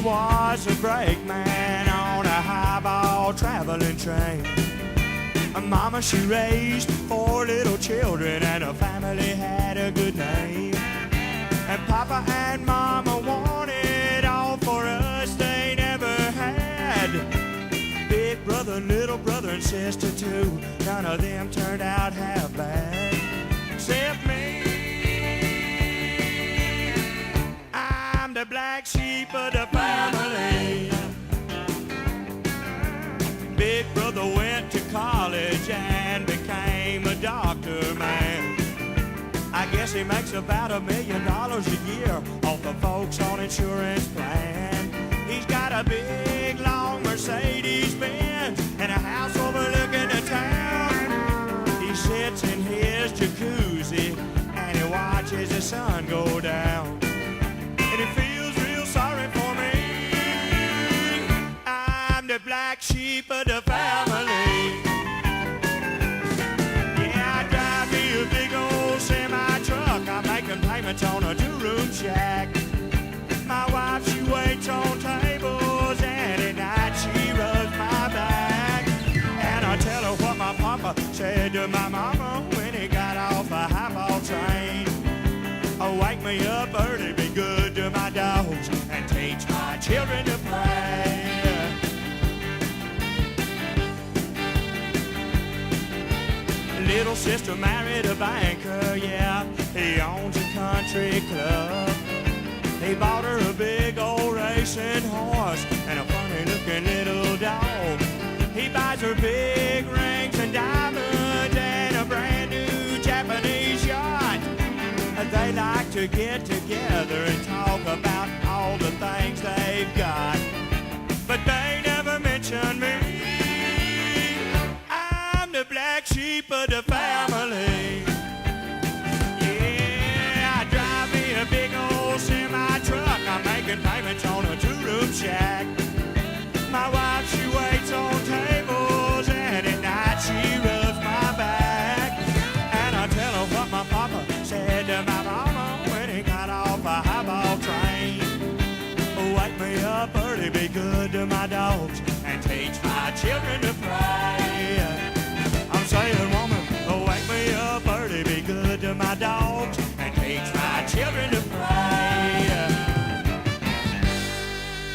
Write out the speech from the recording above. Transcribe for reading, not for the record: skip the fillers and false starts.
was a brakeman on a highball traveling train. Mama, she raised 4 little children, and her family had a good name. And Papa and Mama wanted all for us they never had. Big brother, little brother, and sister too, none of them turned out half bad. Except me, I'm the black sheep of the family. Big brother went to college and became a doctor, man. I guess he makes about $1 million a year off the folks on insurance plan. He's got a big, long Mercedes-Benz and a house overlooking the town. He sits in his jacuzzi and he watches the sun go down. And he feels real sorry for me. I'm the black sheep of the family. Yeah, I drive me a big old semi-truck. I'm making payments on a 2-room shack. My wife, she waits on tables, and at night she rubs my back. And I tell her what my papa said to my mama when he got off a highball train. Oh, wake me up early, be good to my dogs, and teach my children to pray. Little sister married a banker, yeah, he owns a country club. He bought her a big old racing horse and a funny-looking little dog. He buys her big rings and diamonds and a brand-new Japanese yacht. They like to get together and talk about all the things they've got, but they never mention me. I'm the black sheep of the family. Yeah, I drive me a big old semi-truck. I'm making payments on a 2-room shack. My wife, she waits on tables, and at night she rubs my back. And I tell her what my papa said to my mama when he got off a highball train. Wake me up early, be good to my dogs, and teach my children to pray. I'm saying, woman, wake me up early, be good to my dogs, and teach my children to